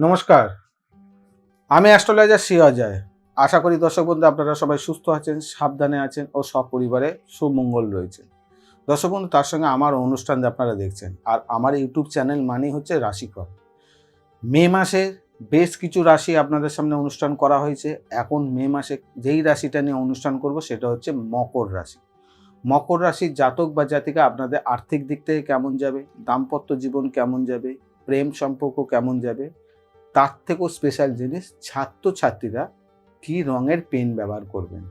নমস্কার, আমি অ্যাস্ট্রোলজার শ্রী অজয়। আশা করি দর্শক বন্ধু আপনারা সবাই সুস্থ আছেন, সাবধানে আছেন ও সপরিবারে সুমঙ্গল রয়েছে। দর্শক বন্ধু, তার সঙ্গে আমার অনুষ্ঠান যে আপনারা দেখছেন, আর আমার ইউটিউব চ্যানেল মানেই হচ্ছে রাশিফল। মে মাসে বেশ কিছু রাশি আপনাদের সামনে অনুষ্ঠান করা হয়েছে। এখন মে মাসে যেই রাশিটা নিয়ে অনুষ্ঠান করব সেটা হচ্ছে মকর রাশি। মকর রাশির জাতক বা জাতিকা আপনাদের আর্থিক দিক থেকে কেমন যাবে, দাম্পত্য জীবন কেমন যাবে, প্রেম সম্পর্ক কেমন যাবে, তার থেকেও স্পেশাল জিনিস ছাত্রছাত্রীরা কী রঙের পেন ব্যবহার করবেন।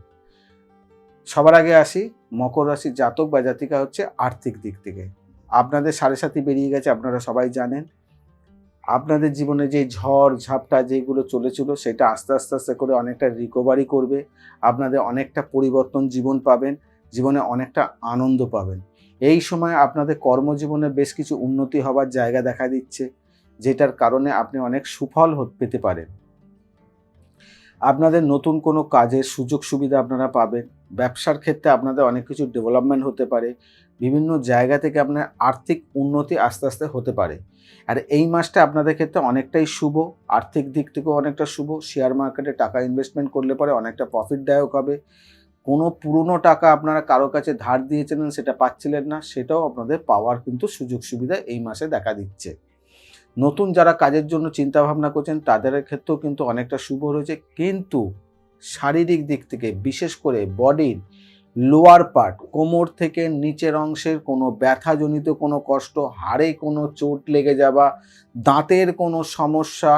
সবার আগে আসি, মকর রাশির জাতক বা জাতিকা হচ্ছে আর্থিক দিক থেকে। আপনাদের সাড়ে সাথী বেরিয়ে গেছে, আপনারা সবাই জানেন। আপনাদের জীবনে যে ঝড় ঝাপটা যেগুলো চলেছিল সেটা আস্তে আস্তে আস্তে করে অনেকটা রিকভারি করবে। আপনাদের অনেকটা পরিবর্তন জীবন পাবেন, জীবনে অনেকটা আনন্দ পাবেন। এই সময় আপনাদের কর্মজীবনে বেশ কিছু উন্নতি হবার জায়গা দেখা দিচ্ছে, যেটার কারণে আপনি অনেক সুফল পেতে পারেন। আপনাদের নতুন কোনো কাজের সুযোগ সুবিধা আপনারা পাবেন। ব্যবসার ক্ষেত্রে আপনাদের অনেক কিছু ডেভেলপমেন্ট হতে পারে। বিভিন্ন জায়গা থেকে আপনার আর্থিক উন্নতি আস্তে আস্তে হতে পারে। আর এই মাসটা আপনাদের ক্ষেত্রে অনেকটাই শুভ, আর্থিক দিক থেকেও অনেকটা শুভ। শেয়ার মার্কেটে টাকা ইনভেস্টমেন্ট করলে পরে অনেকটা প্রফিটদায়ক হবে। কোনো পুরনো টাকা আপনারা কারো কাছে ধার দিয়েছিলেন, সেটা পাচ্ছিলেন না, সেটাও আপনাদের পাওয়ার কিন্তু সুযোগ সুবিধা এই মাসে দেখা দিচ্ছে। নতুন যারা কাজের জন্য চিন্তা ভাবনা করছেন তাদের ক্ষেত্রেও কিন্তু অনেকটা শুভ রয়েছে, কিন্তু শারীরিক দিক থেকে বিশেষ করে বডির লোয়ার পার্ট, কোমর থেকে নিচের অংশের কোনো ব্যথাজনিত কোনো কষ্ট, হাড়ে কোনো চোট লেগে যাওয়া, দাঁতের কোনো সমস্যা,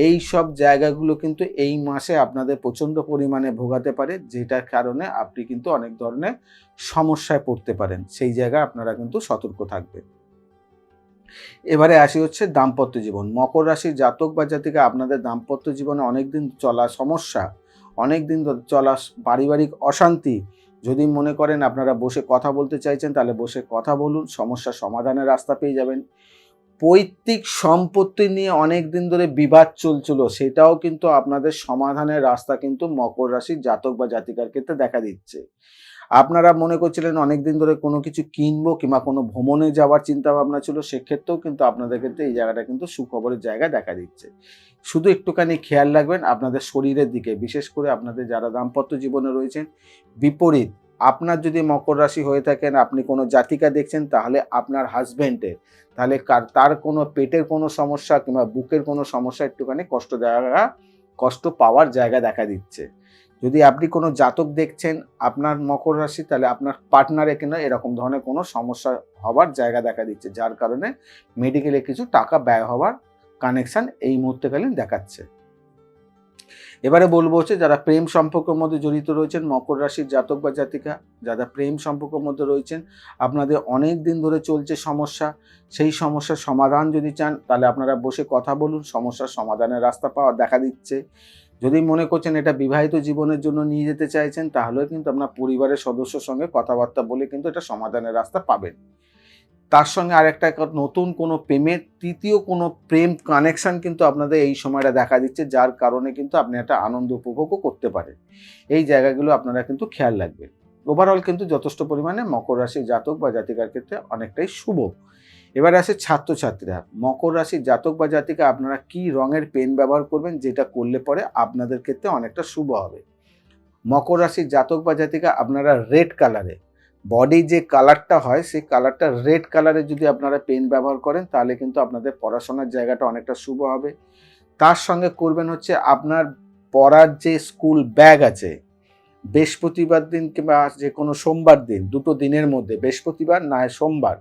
এই সব জায়গাগুলো কিন্তু এই মাসে আপনাদের প্রচণ্ড পরিমাণে ভোগাতে পারে, যেটার কারণে আপনি কিন্তু অনেক ধরনের সমস্যায় পড়তে পারেন। সেই জায়গায় আপনারা কিন্তু সতর্ক থাকবেন। এবারে আসি হচ্ছে দাম্পত্য জীবন। মকর রাশির জাতক বা জাতিকা আপনাদের দাম্পত্য জীবনে অনেকদিন চলা সমস্যা, অনেকদিন চলা পারিবারিক অশান্তি, যদি মনে করেন আপনারা বসে কথা বলতে চাইছেন তাহলে বসে কথা বলুন, সমস্যা সমাধানের রাস্তা পেয়ে যাবেন। পৈতৃক সম্পত্তি নিয়ে অনেক দিন ধরে বিবাদ চলছিল, সেটাও কিন্তু আপনাদের সমাধানের রাস্তা কিন্তু মকর রাশির জাতক বা জাতিকার ক্ষেত্রে দেখা দিচ্ছে। আপনারা মনে করছিলেন অনেক দিন ধরে কোনো কিছু কিনবো কিংবা কোনো ভ্রমণে যাওয়ার চিন্তা ভাবনা ছিল, সেক্ষেত্রেও কিন্তু আপনাদের ক্ষেত্রে এই জায়গাটা কিন্তু সুখবরের জায়গা দেখা দিচ্ছে। শুধু একটুখানি খেয়াল রাখবেন আপনাদের শরীরের দিকে, বিশেষ করে আপনাদের যারা দাম্পত্য জীবনে রয়েছেন। বিপরীত, আপনার যদি মকর রাশি হয়ে থাকেন, আপনি কোনো জাতিকা দেখছেন, তাহলে আপনার হাজব্যান্ডের, তাহলে তার কোনো পেটের কোনো সমস্যা কিংবা বুকের কোনো সমস্যা, একটুখানি কষ্ট পাওয়ার জায়গা দেখা দিচ্ছে। যদি আপনি কোনো জাতক দেখছেন আপনার মকর রাশি, তাহলে আপনার পার্টনারে কিনা এরকম ধরনের কোনো সমস্যা হবার জায়গা দেখা দিচ্ছে, যার কারণে মেডিকেলে কিছু টাকা ব্যয় হওয়ার কানেকশন এই মুহূর্তকালীন দেখাচ্ছে। এবারে বলবো হচ্ছে যারা প্রেম সম্পর্কের মধ্যে জড়িত রয়েছেন, মকর রাশির জাতক বা জাতিকা যারা প্রেম সম্পর্কের মধ্যে রয়েছেন, আপনাদের অনেক দিন ধরে চলছে সমস্যা। সেই সমস্যার সমাধান যদি চান তাহলে আপনারা বসে কথা বলুন, সমস্যার সমাধানের রাস্তা পাওয়া দেখা দিচ্ছে। যদি মনে করছেন এটা বিবাহিত জীবনের জন্য নিয়ে যেতে চাইছেন, তাহলেও কিন্তু আপনার পরিবারের সদস্যর সঙ্গে কথাবার্তা বলে কিন্তু এটা সমাধানের রাস্তা পাবেন। তার সঙ্গে আরেকটা নতুন কোনো প্রেমের তৃতীয় কোনো প্রেম কানেকশন কিন্তু আপনাদের এই সময়টা দেখা দিচ্ছে, যার কারণে কিন্তু আপনি একটা আনন্দ উপভোগও করতে পারেন। এই জায়গাগুলো আপনারা কিন্তু খেয়াল রাখবেন। ওভারঅল কিন্তু যথেষ্ট পরিমাণে মকর রাশির জাতক বা জাতিকার ক্ষেত্রে অনেকটাই শুভ। এবারে আসে ছাত্রছাত্রীরা। মকর রাশির জাতক বা জাতিকা আপনারা কি রঙের পেন ব্যবহার করবেন, যেটা করলে পরে আপনাদের ক্ষেত্রে অনেকটা শুভ হবে। মকর রাশির জাতক বা জাতিকা আপনারা রেড কালারে, বডি যে কালারটা হয় সেই কালারটা রেড কালারে যদি আপনারা পেন ব্যবহার করেন, তাহলে কিন্তু আপনাদের পড়াশোনার জায়গাটা অনেকটা শুভ হবে। তার সঙ্গে করবেন হচ্ছে আপনার পড়ার যে স্কুল ব্যাগ আছে, বৃহস্পতিবার দিন কিংবা যে কোনো সোমবার দিন, দুটো দিনের মধ্যে, বৃহস্পতিবার না সোমবার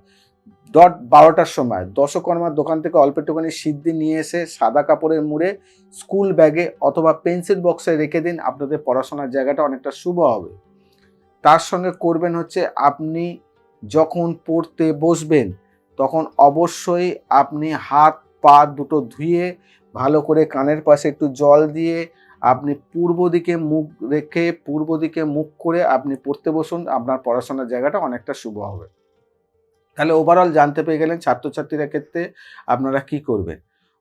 12টার সময় দশকর্মার দোকান থেকে অল্প একটুখানি সিদ্ধি নিয়ে এসে সাদা কাপড়ের মুড়ে স্কুল ব্যাগে অথবা পেন্সিল বক্সে রেখে দিন, আপনাদের পড়াশোনার জায়গাটা অনেকটা শুভ হবে। তার সঙ্গে করবেন হচ্ছে আপনি যখন পড়তে বসবেন তখন অবশ্যই আপনি হাত পা দুটো ধুয়ে ভালো করে কানের পাশে একটু জল দিয়ে আপনি পূর্ব দিকে মুখ রেখে পূর্ব দিকে মুখ করে আপনি পড়তে বসুন, আপনার পড়াশোনার জায়গাটা অনেকটা শুভ হবে। তাহলে ওভারঅল জানতে পেরে গেলেন ছাত্রছাত্রীরা ক্ষেত্রে আপনারা কি করবেন।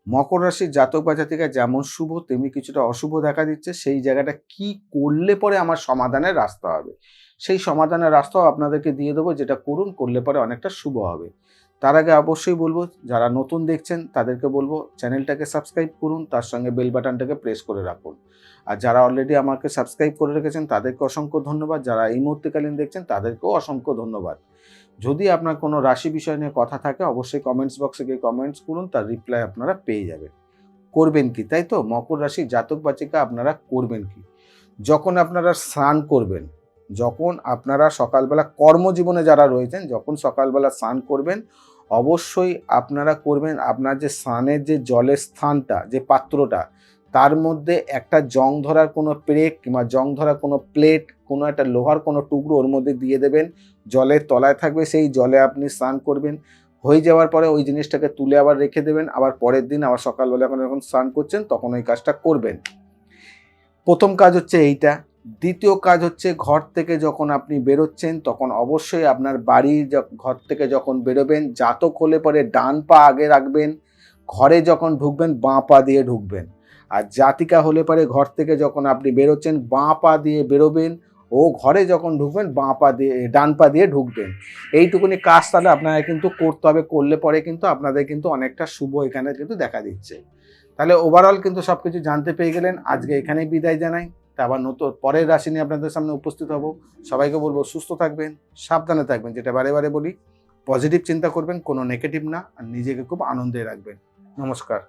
মকর রাশির জাতক বা জাতিকা যেমন শুভ তেমনি কিছুটা অশুভ দেখা দিচ্ছে, সেই জায়গাটা কি করলে পরে আমার সমাধানের রাস্তা হবে, সেই সমাধানের রাস্তাও আপনাদেরকে দিয়ে দেবো, যেটা করলে পরে অনেকটা শুভ হবে। তার আগে অবশ্যই বলবো, যারা নতুন দেখছেন তাদেরকে বলবো চ্যানেলটাকে সাবস্ক্রাইব করুন, তার সঙ্গে বেল বাটনটাকে প্রেস করে রাখুন। আর যারা অলরেডি আমাকে সাবস্ক্রাইব করে রেখেছেন তাদেরকে অসংখ্য ধন্যবাদ, যারা এই মুহূর্তকালীন দেখছেন তাদেরকেও অসংখ্য ধন্যবাদ। যদি আপনার কোনো রাশি বিষয় নিয়ে কথা থাকে অবশ্যই কমেন্টস বক্সে গিয়ে কমেন্টস করুন, তার রিপ্লাই আপনারা পেয়ে যাবেন। করবেন কি, তাই তো? মকর রাশির জাতক বাচিকা আপনারা করবেন কি? যখন আপনারা স্নান করবেন, যখন আপনারা সকালবেলা কর্মজীবনে যারা রয়েছেন, যখন সকালবেলা স্নান করবেন, অবশ্যই আপনারা করবেন আপনার যে স্নানের যে জলের স্থানটা, যে পাত্রটা, তার মধ্যে একটা জং ধরার কোনো পেরেক কিংবা জং ধরা কোনো প্লেট, কোনো একটা লোহার কোনো টুকরো ওর মধ্যে দিয়ে দেবেন, জলের তলায় থাকবে, সেই জলে আপনি স্নান করবেন। হয়ে যাওয়ার পরে ওই জিনিসটাকে তুলে আবার রেখে দেবেন, আবার পরের দিন আবার সকালবেলা যখন স্নান করছেন তখন ওই কাজটা করবেন। প্রথম কাজ হচ্ছে এইটা। দ্বিতীয় কাজ হচ্ছে, ঘর থেকে যখন আপনি বেরোচ্ছেন তখন অবশ্যই আপনার বাড়ির ঘর থেকে যখন বেরোবেন, জাতক হলে পরে ডান পা আগে রাখবেন, ঘরে যখন ঢুকবেন বাঁ পা দিয়ে ঢুকবেন। আর জাতিকা হলে পরে ঘর থেকে যখন আপনি বেরোচ্ছেন বাঁ পা দিয়ে বেরোবেন, ও ঘরে যখন ঢুকবেন বাঁ পা দিয়ে, ডান পা দিয়ে ঢুকবেন। এইটুকুনি কাজ তাহলে আপনারা কিন্তু করতে হবে, করলে পরে কিন্তু আপনাদের কিন্তু অনেকটা শুভ এখানে কিন্তু দেখা দিচ্ছে। তাহলে ওভারঅল কিন্তু সব কিছু জানতে পেয়ে গেলেন। আজকে এখানেই বিদায় জানাই। তা আবার নতুন পরের রাশি নিয়ে আপনাদের সামনে উপস্থিত হব। সবাইকে বলবো সুস্থ থাকবেন, সাবধানে থাকবেন, যেটা বারে বারে বলি, পজিটিভ চিন্তা করবেন, কোনো নেগেটিভ না, আর নিজেকে খুব আনন্দে রাখবেন। নমস্কার।